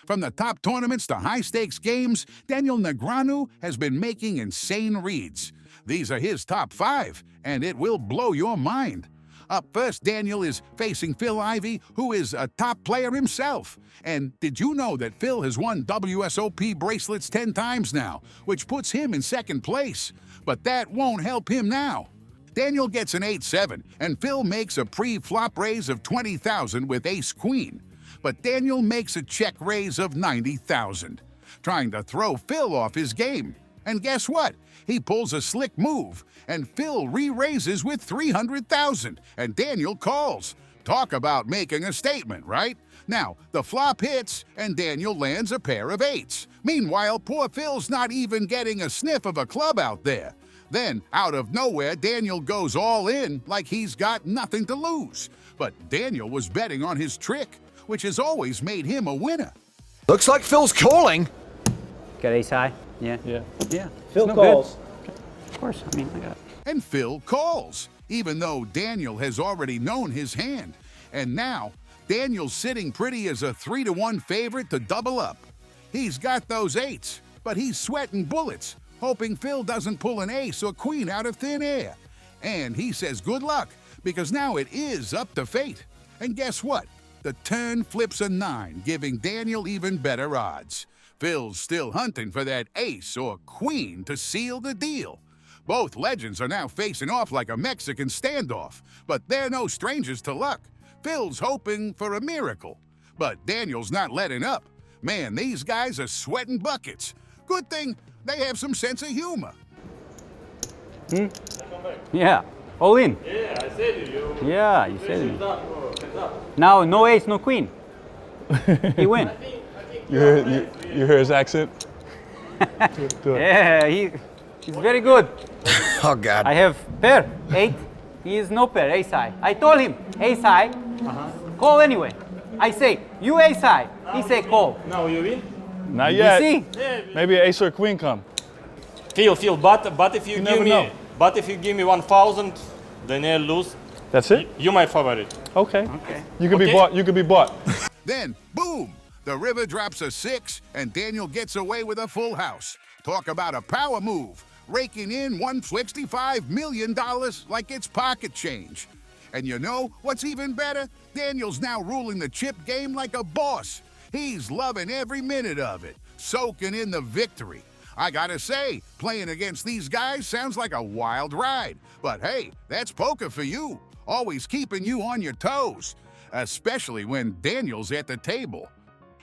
From the top tournaments to high-stakes games, Daniel Negreanu has been making insane reads. These are his top 5, and it will blow your mind. Up first, Daniel is facing Phil Ivey, who is a top player himself. And did you know that Phil has won WSOP bracelets 10 times now, which puts him in second place? But that won't help him now. Daniel gets an 8-7, and Phil makes a pre-flop raise of $20,000 with ace-queen. But Daniel makes a check raise of $90,000, trying to throw Phil off his game. And guess what? He pulls a slick move, and Phil re-raises with $300,000, and Daniel calls. Talk about making a statement, right? Now, the flop hits, and Daniel lands a pair of 8s. Meanwhile, poor Phil's not even getting a sniff of a club out there. Then, out of nowhere, Daniel goes all in like he's got nothing to lose. But Daniel was betting on his trick, which has always made him a winner. Looks like Phil's calling. Got ace high? Yeah. Yeah. Phil calls. Of course, I mean, I got it. And Phil calls, even though Daniel has already known his hand. And now, Daniel's sitting pretty as a 3-to-1 favorite to double up. He's got those 8s, but he's sweating bullets, hoping Phil doesn't pull an ace or queen out of thin air. And he says good luck, because now it is up to fate. And guess what? The turn flips a 9, giving Daniel even better odds. Phil's still hunting for that ace or queen to seal the deal. Both legends are now facing off like a Mexican standoff, but they're no strangers to luck. Phil's hoping for a miracle, but Daniel's not letting up. Man, these guys are sweating buckets. Good thing they have some sense of humor. Yeah. All in. Yeah, I said you. Yeah, you said it. Now, no ace, no queen. He win. You hear his accent? Do it. Yeah, he's very good. Oh, God. I have pair, 8. He is no pair, ace high. I told him, ace high, call anyway. I say, you ace high. He say call. Now you win. Not yet. You see? Maybe an ace or a queen come. Phil, but if you never give me, know. but if you give me 1,000, then I lose. That's it? You my favorite. Okay. You could be bought. You could be bought. Then, boom! The river drops a 6, and Daniel gets away with a full house. Talk about a power move, raking in $165 million like it's pocket change. And you know what's even better? Daniel's now ruling the chip game like a boss. He's loving every minute of it, soaking in the victory. I gotta say, playing against these guys sounds like a wild ride. But hey, that's poker for you, always keeping you on your toes, especially when Daniel's at the table.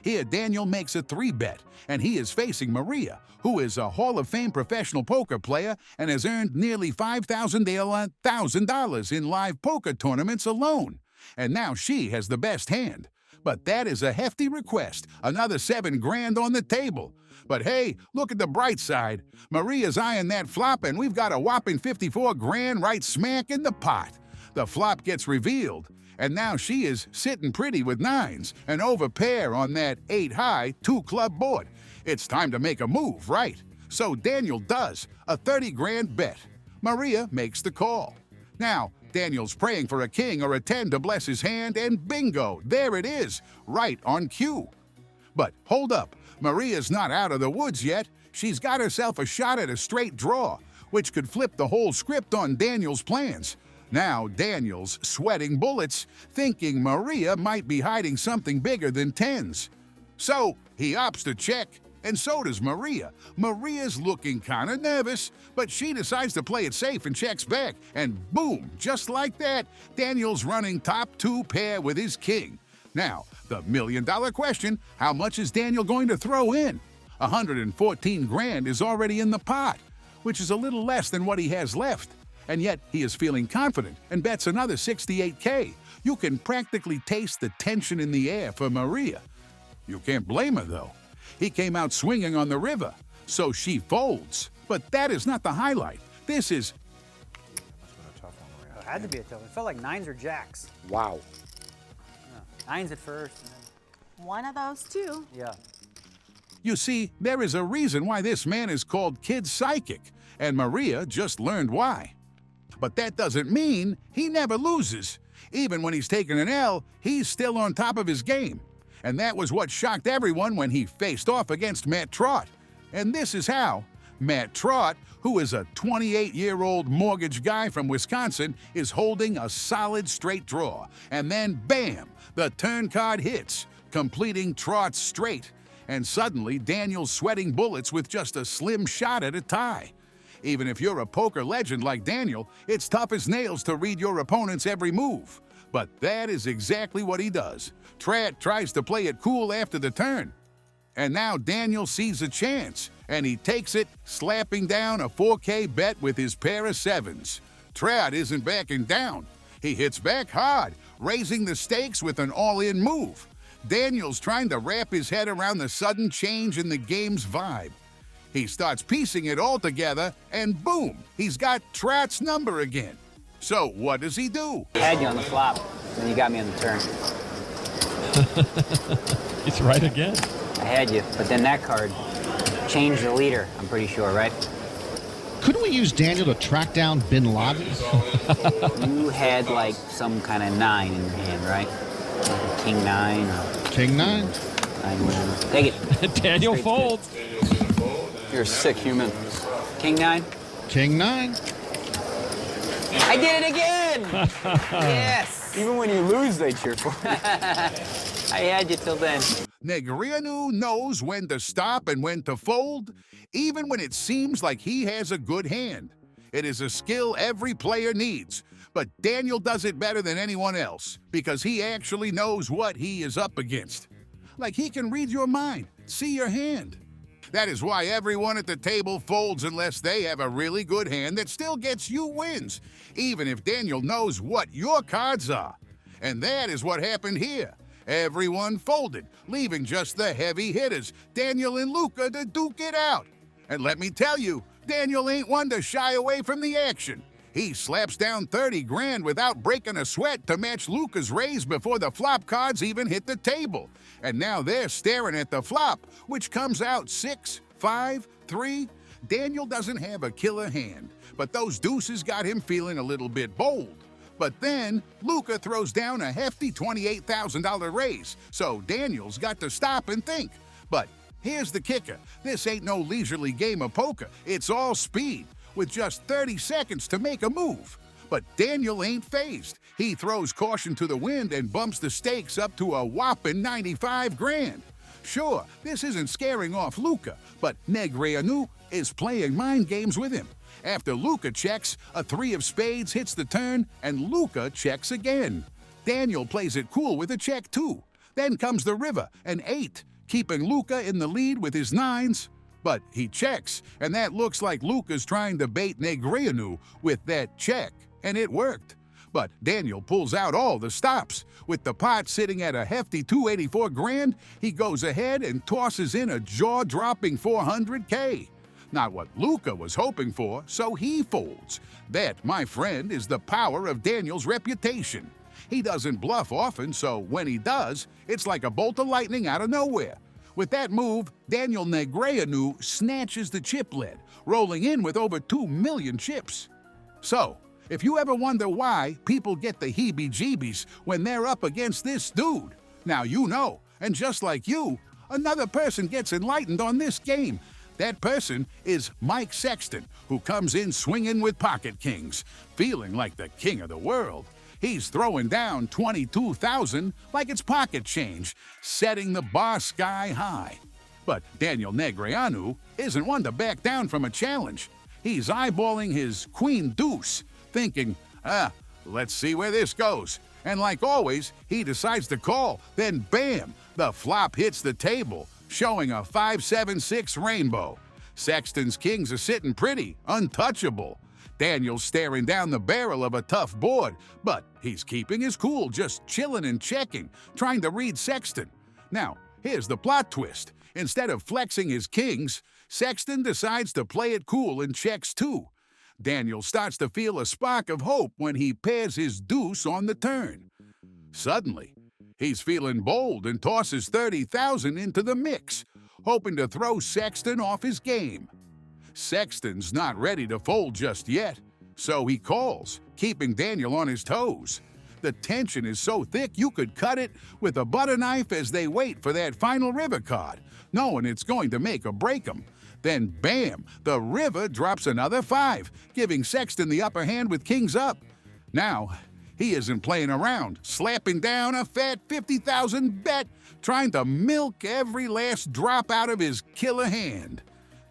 Here, Daniel makes a 3-bet, and he is facing Maria, who is a Hall of Fame professional poker player and has earned nearly $5,000 in live poker tournaments alone. And now she has the best hand. But that is a hefty request, another $7 grand on the table. But hey, look at the bright side. Maria's eyeing that flop, and we've got a whopping 54 grand right smack in the pot. The flop gets revealed, and now she is sitting pretty with 9s, an overpair on that 8-high, 2-club board. It's time to make a move, right? So Daniel does, a 30 grand bet. Maria makes the call. Now, Daniel's praying for a king or a 10 to bless his hand, and bingo, there it is, right on cue. But hold up, Maria's not out of the woods yet. She's got herself a shot at a straight draw, which could flip the whole script on Daniel's plans. Now Daniel's sweating bullets, thinking Maria might be hiding something bigger than 10s. So he opts to check, and so does Maria. Maria's looking kinda nervous, but she decides to play it safe and checks back, and boom, just like that, Daniel's running top 2 pair with his king. Now, the million-dollar question, how much is Daniel going to throw in? 114 grand is already in the pot, which is a little less than what he has left. And yet, he is feeling confident and bets another 68K. You can practically taste the tension in the air for Maria. You can't blame her, though. He came out swinging on the river, so she folds. But that is not the highlight. This is... It had to be a tough one. It felt like 9s or jacks. Wow. Yeah. 9s at first. And then... One of those two. Yeah. You see, there is a reason why this man is called Kid Psychic, and Maria just learned why. But that doesn't mean he never loses. Even when he's taken an L, he's still on top of his game. And that was what shocked everyone when he faced off against Matt Trot. And this is how. Matt Trot, who is a 28-year-old mortgage guy from Wisconsin, is holding a solid straight draw. And then, bam, the turn card hits, completing Trot's straight. And suddenly, Daniel's sweating bullets with just a slim shot at a tie. Even if you're a poker legend like Daniel, it's tough as nails to read your opponent's every move. But that is exactly what he does. Trot tries to play it cool after the turn. And now Daniel sees a chance, and he takes it, slapping down a 4K bet with his pair of sevens. Trot isn't backing down. He hits back hard, raising the stakes with an all-in move. Daniel's trying to wrap his head around the sudden change in the game's vibe. He starts piecing it all together, and boom, he's got Trot's number again. So what does he do? I had you on the flop, and you got me on the turn. It's right again. I had you, but then that card changed the leader, I'm pretty sure, right? Couldn't we use Daniel to track down Bin Laden? You had like some kind of 9 in your hand, right? Like King 9 or King 9? 9, whatever. Take it. Daniel Straight folds. You're a sick human. King 9? King 9? I did it again! Yes! Even when you lose, they cheer for you. I had you till then. Negreanu knows when to stop and when to fold, even when it seems like he has a good hand. It is a skill every player needs, but Daniel does it better than anyone else because he actually knows what he is up against. Like he can read your mind, see your hand. That is why everyone at the table folds unless they have a really good hand that still gets you wins, even if Daniel knows what your cards are. And that is what happened here. Everyone folded, leaving just the heavy hitters, Daniel and Luca, to duke it out. And let me tell you, Daniel ain't one to shy away from the action. He slaps down 30 grand without breaking a sweat to match Luca's raise before the flop cards even hit the table. And now they're staring at the flop, which comes out 6, 5, 3. Daniel doesn't have a killer hand, but those deuces got him feeling a little bit bold. But then, Luca throws down a hefty $28,000 raise, so Daniel's got to stop and think. But here's the kicker. This ain't no leisurely game of poker. It's all speed, with just 30 seconds to make a move. But Daniel ain't fazed. He throws caution to the wind and bumps the stakes up to a whopping 95 grand. Sure, this isn't scaring off Luca, but Negreanu is playing mind games with him. After Luca checks, a 3 of spades hits the turn, and Luca checks again. Daniel plays it cool with a check too. Then comes the river, an 8, keeping Luca in the lead with his 9s. But he checks, and that looks like Luca's trying to bait Negreanu with that check, and it worked. But Daniel pulls out all the stops. With the pot sitting at a hefty 284 grand, he goes ahead and tosses in a jaw-dropping 400K. Not what Luca was hoping for, so he folds. That, my friend, is the power of Daniel's reputation. He doesn't bluff often, so when he does, it's like a bolt of lightning out of nowhere. With that move, Daniel Negreanu snatches the chip lead, rolling in with over 2 million chips. So, if you ever wonder why people get the heebie-jeebies when they're up against this dude, now you know, and just like you, another person gets enlightened on this game. That person is Mike Sexton, who comes in swinging with pocket kings, feeling like the king of the world. He's throwing down $22,000 like it's pocket change, setting the bar sky high. But Daniel Negreanu isn't one to back down from a challenge. He's eyeballing his queen deuce, thinking, let's see where this goes. And like always, he decides to call, then bam, the flop hits the table, showing a 5-7-6 rainbow. Sexton's kings are sitting pretty, untouchable. Daniel's staring down the barrel of a tough board, but he's keeping his cool, just chilling and checking, trying to read Sexton. Now, here's the plot twist. Instead of flexing his kings, Sexton decides to play it cool and checks too. Daniel starts to feel a spark of hope when he pairs his deuce on the turn. Suddenly, he's feeling bold and tosses $30,000 into the mix, hoping to throw Sexton off his game. Sexton's not ready to fold just yet, so he calls, keeping Daniel on his toes. The tension is so thick you could cut it with a butter knife as they wait for that final river card, knowing it's going to make or break them. Then bam, the river drops another 5, giving Sexton the upper hand with kings up. Now, he isn't playing around, slapping down a fat 50,000 bet, trying to milk every last drop out of his killer hand.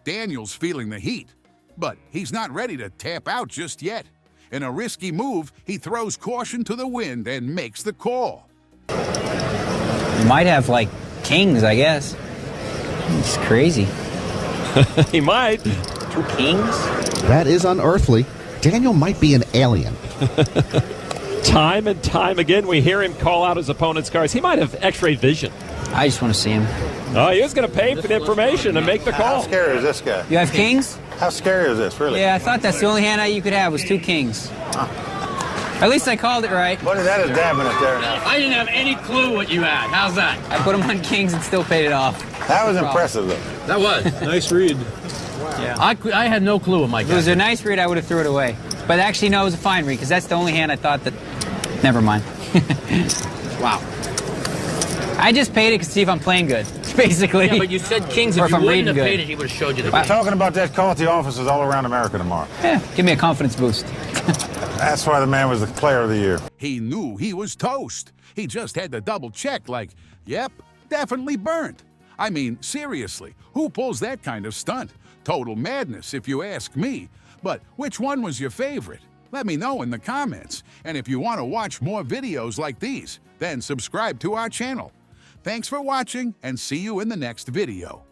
Daniel's feeling the heat, but he's not ready to tap out just yet. In a risky move, he throws caution to the wind and makes the call. You might have, like, kings, I guess. It's crazy. He might. 2 kings? That is unearthly. Daniel might be an alien. Time and time again, we hear him call out his opponent's cards. He might have x-ray vision. I just want to see him. Oh, he was going to pay for the information and make the How call. scary is this guy? You have kings? How scary is this, really? Yeah, I thought that's the only hand you could have was 2 kings. At least I called it right. What is that is damping it there now? I didn't have any clue what you had. How's that? I put him on kings and still paid it off. That was impressive, though. That was. Nice read. Yeah. I had no clue what my If it was a nice read, I would have threw it away. But actually, no, it was a fine read, because that's the only hand I thought that... Never mind. Wow. I just paid it to see if I'm playing good, basically. Yeah, but you said kings. Or If if you I'm wouldn't reading have good. paid it, he would have showed you the We're talking about that call at the offices all around America tomorrow. Yeah, give me a confidence boost. That's why the man was the player of the year. He knew he was toast. He just had to double check like, yep, definitely burnt. I mean, seriously, who pulls that kind of stunt? Total madness, if you ask me. But which one was your favorite? Let me know in the comments. And if you want to watch more videos like these, then subscribe to our channel. Thanks for watching, and see you in the next video.